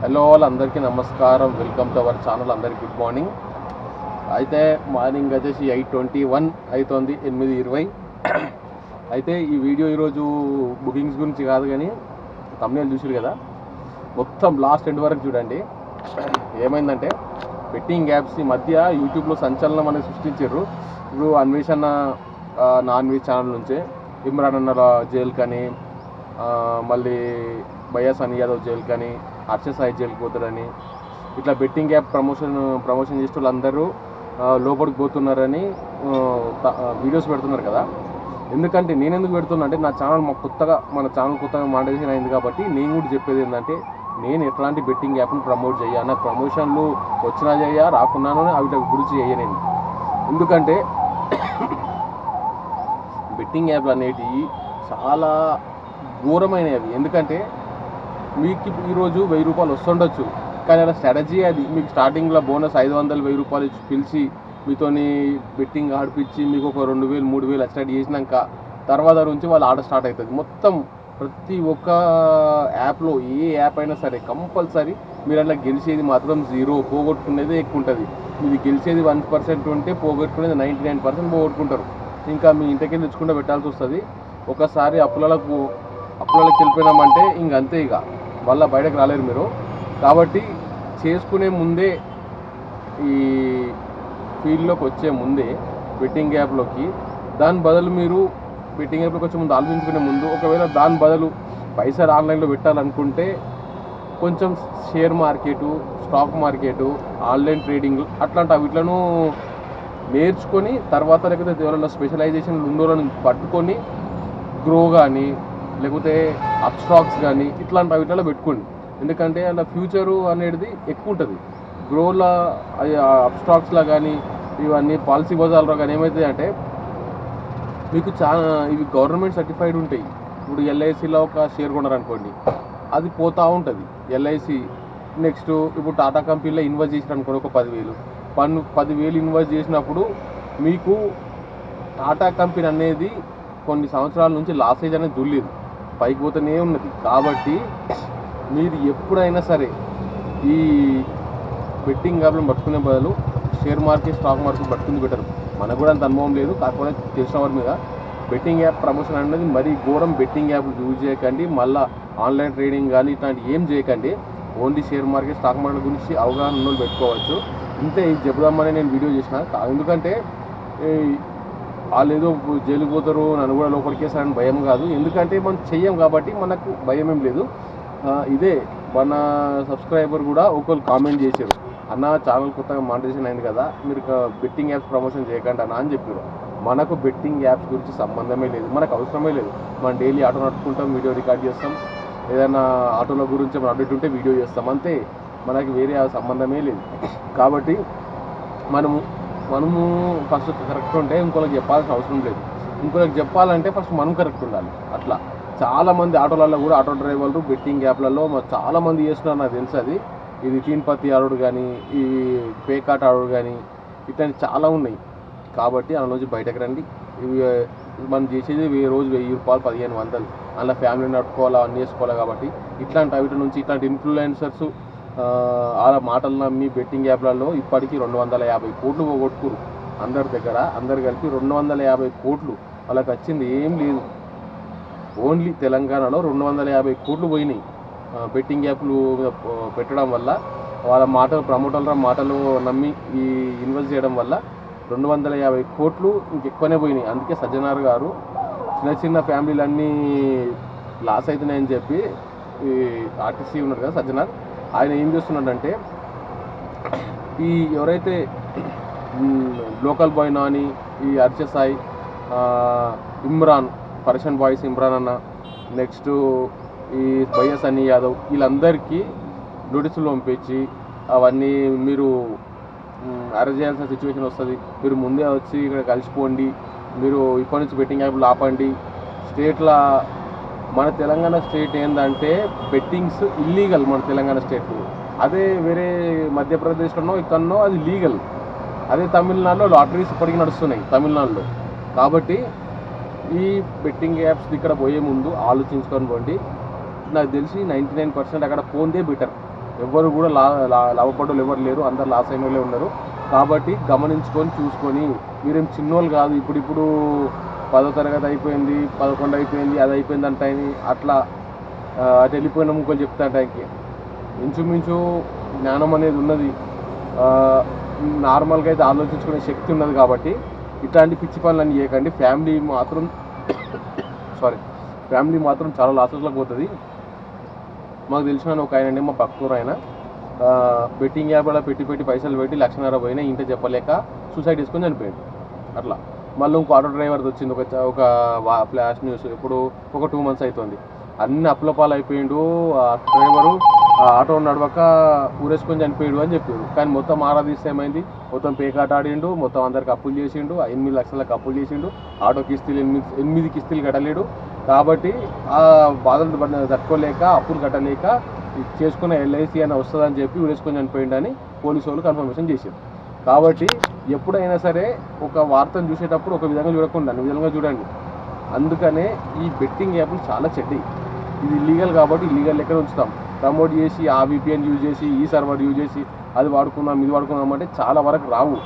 Hello all, అందరికీ నమస్కారం. Welcome to our channel. అందరికీ గుడ్ మార్నింగ్. అయితే మార్నింగ్ వచ్చేసి 8:21 అవుతుంది, 8:20. అయితే ఈ వీడియో ఈరోజు బుకింగ్స్ గురించి కాదు, కానీ తమ్నేల్ చూసారు కదా, మొత్తం లాస్ట్ ఎండ్ వరకు చూడండి. ఏమైందంటే బెట్టింగ్ యాప్స్ ఈ మధ్య యూట్యూబ్లో సంచలనం అనేది సృష్టించారు. ఇప్పుడు అన్వేషణ నాన్ వెజ్ ఛానల్ నుంచే ఇమ్రాన్ అన్న జైలు కానీ, మళ్ళీ బయాస్ అని యాదవ్ జైలు కానీ, హర్ష సాయి జైలుకి పోతారని, ఇట్లా బెట్టింగ్ యాప్ ప్రమోషన్ చేసే వాళ్ళందరూ లోపలికి పోతున్నారని వీడియోస్ పెడుతున్నారు కదా. ఎందుకంటే నేను ఎందుకు పెడుతున్నా అంటే, నా ఛానల్ మన ఛానల్ కొత్తగా మానిటైజేషన్ అయింది కాబట్టి నేను కూడా చెప్పేది ఏంటంటే, నేను ఎట్లాంటి బెట్టింగ్ యాప్ని ప్రమోట్ చేయ, నాకు ప్రమోషన్లు వచ్చినా చేయ, రాకున్నాను అవి గురించి చేయలేను. ఎందుకంటే బెట్టింగ్ యాప్లు అనేటివి చాలా ఘోరమైనవి. ఎందుకంటే మీకు ఈరోజు 1000 రూపాయలు వస్తుండొచ్చు, కానీ అలా స్ట్రాటజీ అది. మీకు స్టార్టింగ్లో బోనస్ 500, 1000 రూపాయలు ఇచ్చి పిలిచి మీతోని బెట్టింగ్ ఆడిపించి మీకు ఒక 2000, 3000 ఎక్స్ట్రా చేసినాక తర్వాత నుంచి వాళ్ళ ఆట స్టార్ట్ అవుతుంది. మొత్తం ప్రతి ఒక్క యాప్లో, ఏ యాప్ అయినా సరే కంపల్సరీ మీరు అట్లా గెలిచేది మాత్రం 0, పోగొట్టుకునేది ఎక్కువ ఉంటుంది. మీది గెలిచేది 1% ఉంటే పోగొట్టుకునేది 99% పోగొట్టుకుంటారు. ఇంకా మీ ఇంటికి తెచ్చుకుంటూ పెట్టాల్సి వస్తుంది. ఒకసారి అప్పులకి వెళ్ళిపోయినామంటే ఇంకంతే, ఇక మళ్ళీ బయటకు రాలేరు మీరు. కాబట్టి చేసుకునే ముందే, ఈ ఫీల్డ్లోకి వచ్చే ముందే బెట్టింగ్ యాప్లోకి, దాని బదులు మీరు బెట్టింగ్ యాప్లోకి వచ్చే ముందు ఆలోచించుకునే ముందు, ఒకవేళ దాని బదులు పైసలు ఆన్లైన్లో పెట్టాలనుకుంటే కొంచెం share market, stock market, online trading అట్లాంటి వీటిలను నేర్చుకొని తర్వాత, లేకపోతే ఎవరైనా స్పెషలైజేషన్ ఉండోళ్ళని పట్టుకొని గ్రో కానీ, లేకపోతే అప్ స్టాక్స్ కానీ ఇట్లాంటి వీటిలో పెట్టుకోండి. ఎందుకంటే అలా ఫ్యూచరు అనేది ఎక్కువ ఉంటుంది. గ్రోలా అప్ స్టాక్స్లో కానీ, ఇవన్నీ పాలసీ బజార్లో కానీ ఏమవుతాయి అంటే, మీకు చాలా ఇవి గవర్నమెంట్ సర్టిఫైడ్ ఉంటాయి. ఇప్పుడు ఎల్ఐసిలో ఒక షేర్ కొన్నారనుకోండి, అది పోతూ ఉంటుంది ఎల్ఐసి. నెక్స్ట్ ఇప్పుడు టాటా కంపెనీలో ఇన్వెస్ట్ చేసినారనుకోండి, ఒక 10,000 ఇన్వెస్ట్ చేసినప్పుడు మీకు టాటా కంపెనీ అనేది కొన్ని సంవత్సరాల నుంచి లాసేజ్ అనేది దుల్లేదు, పైకి పోతూనే ఉన్నది. కాబట్టి మీరు ఎప్పుడైనా సరే ఈ బెట్టింగ్ యాప్లను పట్టుకునే బదులు షేర్ మార్కెట్, స్టాక్ మార్కెట్ పట్టుకుని బెటర్. మనకు కూడా అంత అనుభవం లేదు, కాకపోతే తెలిసిన వారి మీద బెట్టింగ్ యాప్ ప్రమోషన్ అనేది మరీ ఘోరం. బెట్టింగ్ యాప్లు యూజ్ చేయకండి, మళ్ళీ ఆన్లైన్ ట్రేడింగ్ కానీ ఇట్లాంటి ఏం చేయకండి. Only share market, stock market గురించి అవగాహన ఉన్నోళ్ళు పెట్టుకోవచ్చు. ఇంతే, ఇది చెబుదామని నేను వీడియో చేసిన. ఎందుకంటే వాళ్ళు ఏదో జైలుకి పోతారు, నన్ను కూడా లోపలికేసారని భయం కాదు. ఎందుకంటే మనం చెయ్యం కాబట్టి మనకు భయం ఏం లేదు. ఇదే మన సబ్స్క్రైబర్ కూడా ఒకళ్ళు కామెంట్ చేశారు, అన్న ఛానల్ కొత్తగా మానిటైజేషన్ అయింది కదా, మీరు బెట్టింగ్ యాప్స్ ప్రమోషన్ చేయకండి అన్న అని చెప్పారు. మనకు బెట్టింగ్ యాప్స్ గురించి సంబంధమే లేదు, మనకు అవసరమే లేదు. మనం డైలీ ఆటో నడుపుకుంటాం, వీడియో రికార్డ్ చేస్తాం, ఏదైనా ఆటోల గురించి మనం అప్డేట్ ఉంటే వీడియో చేస్తాం, అంతే. మనకి వేరే సంబంధమే లేదు. కాబట్టి మనము ఫస్ట్ కరెక్ట్ ఉంటే ఇంకోళ్ళకి చెప్పాల్సిన అవసరం లేదు. ఇంకోళ్ళకి చెప్పాలంటే ఫస్ట్ మనం కరెక్ట్ ఉండాలి. అట్లా చాలామంది ఆటోలలో కూడా, ఆటో డ్రైవర్లు బెట్టింగ్ యాప్లలో చాలామంది చేస్తున్నారు, నాకు తెలుసు. అది ఇది తీన్పత్తి ఆడుడు కానీ, ఈ పేకాట ఆడుడు కానీ, ఇట్లాంటి చాలా ఉన్నాయి. కాబట్టి అందులో నుంచి బయటకు రండి. ఇవి మనం చేసేది రోజు 1000 రూపాయలు, 1500, అలా ఫ్యామిలీ నడుపుకోవాలా, అన్నీ చేసుకోవాలి. కాబట్టి ఇట్లాంటి వీటి నుంచి, ఇట్లాంటి ఇన్ఫ్లుయెన్సర్స్ అలా మాటలు నమ్మి బెట్టింగ్ యాప్లలో ఇప్పటికీ 250 కోట్లు పోగొట్టుకురు అందరి దగ్గర. అందరు కలిపి 250 కోట్లు. వాళ్ళకి వచ్చింది ఏం లేదు. ఓన్లీ తెలంగాణలో 250 కోట్లు పోయినాయి బెట్టింగ్ యాప్లు పెట్టడం వల్ల. వాళ్ళ మాటలు, ప్రమోటర్ల మాటలు నమ్మి ఈ ఇన్వెస్ట్ చేయడం వల్ల 250 కోట్లు ఇంకెక్కువనే పోయినాయి. అందుకే సజ్జనార్ గారు చిన్న ఫ్యామిలీలన్నీ లాస్ అవుతున్నాయని చెప్పి, ఈ ఆర్టీసీ ఉన్నారు కదా సజ్జనార్, ఆయన ఏం చేస్తున్నాడంటే, ఈ ఎవరైతే లోకల్ బాయ్ నాని, ఈ హర్ష సాయి, ఇమ్రాన్, పర్షియన్ బాయ్స్ ఇమ్రాన్ అన్న, నెక్స్ట్ ఈ బయాస్ అని యాదవ్, వీళ్ళందరికీ నోటీసులు పంపించి అవన్నీ మీరు అరెస్ట్ చేయాల్సిన సిచ్యువేషన్ వస్తుంది. మీరు ముందే వచ్చి ఇక్కడ కలిసిపోండి, మీరు ఇప్పటి నుంచి బెట్టింగ్ యాప్లు ఆపండి. స్టేట్ల, మన తెలంగాణ స్టేట్ ఏంటంటే బెట్టింగ్స్ ఇల్లీగల్ మన తెలంగాణ స్టేట్లో. అదే వేరే మధ్యప్రదేశ్లోనో ఇక్కడనో అది లీగల్. అదే తమిళనాడులో లాటరీస్ ఇప్పటికీ నడుస్తున్నాయి తమిళనాడులో. కాబట్టి ఈ బెట్టింగ్ యాప్స్ ఇక్కడ పోయే ముందు ఆలోచించుకొని పోండి. నాకు తెలిసి 99% అక్కడ పోందే బెటర్. ఎవరు కూడా లాభపడ్డోళ్ళు ఎవరు లేరు, అందరు లాస్ అయిన వాళ్ళే ఉన్నారు. కాబట్టి గమనించుకొని చూసుకొని, మీరేం చిన్నోళ్ళు కాదు. ఇప్పుడు 10వ తరగతి అయిపోయింది, 11 అయిపోయింది, అది అయిపోయింది అంటాయని అట్లా అటు వెళ్ళిపోయిన ముక్కలు చెప్తాటానికి ఇంచుమించు జ్ఞానం అనేది ఉన్నది. నార్మల్గా అయితే ఆలోచించుకునే శక్తి ఉన్నది. కాబట్టి ఇట్లాంటి పిచ్చి పనులన్నీ చేయకండి. ఫ్యామిలీ మాత్రం చాలా లాసెస్లోకి పోతుంది. మాకు తెలిసిన ఒక ఆయన, మా భక్తుడు ఆయన, బెట్టింగ్ యాప్ అలా పెట్టి పైసలు పెట్టి 1,50,000 పోయినా ఇంట చెప్పలేక సూసైడ్ చేసుకొని చనిపోయాడు. అట్లా మళ్ళీ ఇంకో ఆటో డ్రైవర్ది వచ్చింది ఒక ఫ్లాష్ న్యూస్. ఇప్పుడు ఒక 2 months అవుతుంది. అన్ని అప్పులపాలు అయిపోయిండు. ఆ డ్రైవరు ఆటో నడవక ఊరేసుకొని చనిపోయాడు అని చెప్పాడు. కానీ మొత్తం ఆరాధిస్తే ఏమైంది, మొత్తం పేకాట ఆడిండు, మొత్తం అందరికి అప్పులు చేసిండు, 8 లక్షలకు అప్పులు చేసిండు. ఆటో కిస్తీలు 8 కిస్తీలు కట్టలేడు. కాబట్టి ఆ బాధలు తట్టుకోలేక, అప్పులు కట్టలేక చేసుకున్న LIC అని వస్తుందని చెప్పి ఊరేసుకొని చనిపోయిండని పోలీసు వాళ్ళు కన్ఫర్మేషన్ చేశారు. కాబట్టి ఎప్పుడైనా సరే ఒక వార్తను చూసేటప్పుడు ఒక విధంగా చూడకుండా అన్ని విధంగా చూడండి. అందుకనే ఈ బెట్టింగ్ యాప్లు చాలా చెడ్డయి. ఇది ఇల్లీగల్ కాబట్టి ఇల్లీగల్ లెక్కన ఉంచుతాం. ప్రమోట్ చేసి ఆ VPN యూజ్ చేసి, ఈ సర్వర్ యూజ్ చేసి అది వాడుకుందాం ఇది వాడుకుందాం అంటే చాలా వరకు రావు.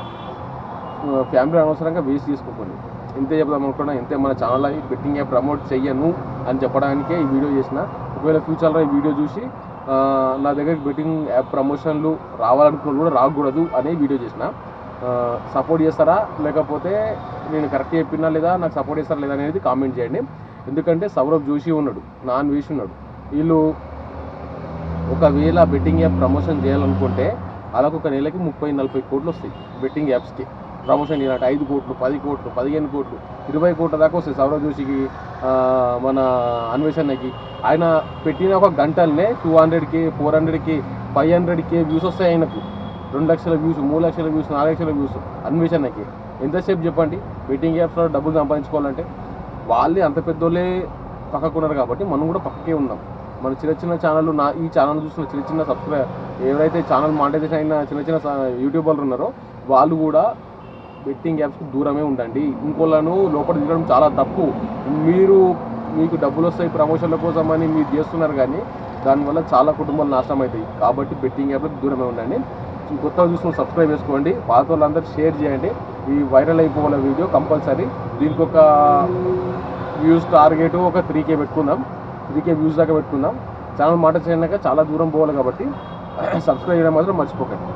ఫ్యామిలీ అనవసరంగా వేస్ట్ చేసుకోకండి. ఎంతే చెప్దాం అనుకున్నా, ఎంతే మన ఛానల్లో ఈ బెట్టింగ్ యాప్ ప్రమోట్ చెయ్యను అని చెప్పడానికే ఈ వీడియో చేసిన. ఒకవేళ ఫ్యూచర్లో ఈ వీడియో చూసి నా దగ్గరికి బెట్టింగ్ యాప్ ప్రమోషన్లు రావాలనుకున్న కూడా రాకూడదు అనే వీడియో చేసిన. సపోర్ట్ చేస్తారా లేకపోతే నేను కరెక్ట్ చెప్పినా లేదా, నాకు సపోర్ట్ చేస్తారా లేదా అనేది కామెంట్ చేయండి. ఎందుకంటే సౌరభ్ జోషి ఉన్నాడు, నాన్ వేసి ఉన్నాడు. వీళ్ళు ఒకవేళ బెట్టింగ్ యాప్ ప్రమోషన్ చేయాలనుకుంటే అలాగ ఒక నెలకి 30-40 కోట్లు వస్తాయి బెట్టింగ్ యాప్స్కి ప్రమోషన్ చేయాలంటే. 5 కోట్లు, 10 కోట్లు, 15 కోట్లు, 20 కోట్ల దాకా వస్తాయి. సౌరవ్ జోషికి, మన అన్వేషణకి ఆయన పెట్టిన ఒక గంటలనే 200K, 400K, 500K వ్యూస్ వస్తాయి. ఆయనకు 2 లక్షల వ్యూస్, 3 లక్షల వ్యూస్, 4 లక్షల వ్యూస్ అన్వేషణకి. ఎంతసేపు చెప్పండి బెట్టింగ్ యాప్స్లో డబ్బులు సంపాదించుకోవాలంటే? వాళ్ళే అంత పెద్దోళ్ళే పక్కకున్నారు కాబట్టి మనం కూడా పక్కకే ఉన్నాం. మన చిన్న ఛానళ్ళు, ఈ ఛానల్ చూసిన చిన్న సబ్స్క్రైబర్ ఎవరైతే ఛానల్ మానిటైజేషన్ అయిన చిన్న యూట్యూబర్లు ఉన్నారో వాళ్ళు కూడా బెట్టింగ్ యాప్స్కి దూరమే ఉండండి. ఇంకోళ్ళను లోపల దిగడం చాలా తప్పు. మీకు డబ్బులు వస్తాయి ప్రమోషన్ల కోసం అని మీరు చేస్తున్నారు, కానీ దానివల్ల చాలా కుటుంబాలు నాశనం అవుతాయి. కాబట్టి బెట్టింగ్ యాప్లకు దూరమే ఉండండి. కొత్తగా చూసుకుని సబ్స్క్రైబ్ చేసుకోండి, పాత వాళ్ళందరూ షేర్ చేయండి. ఈ వైరల్ అయిపోవాల వీడియో కంపల్సరీ. దీనికి ఒక వ్యూస్ టార్గెట్ ఒక 3K పెట్టుకుందాం, 3K వ్యూస్ దాకా పెట్టుకుందాం. ఛానల్ మాట చేయడాక చాలా దూరం పోవాలి కాబట్టి సబ్స్క్రైబ్ చేయడం మాత్రం మర్చిపోకండి.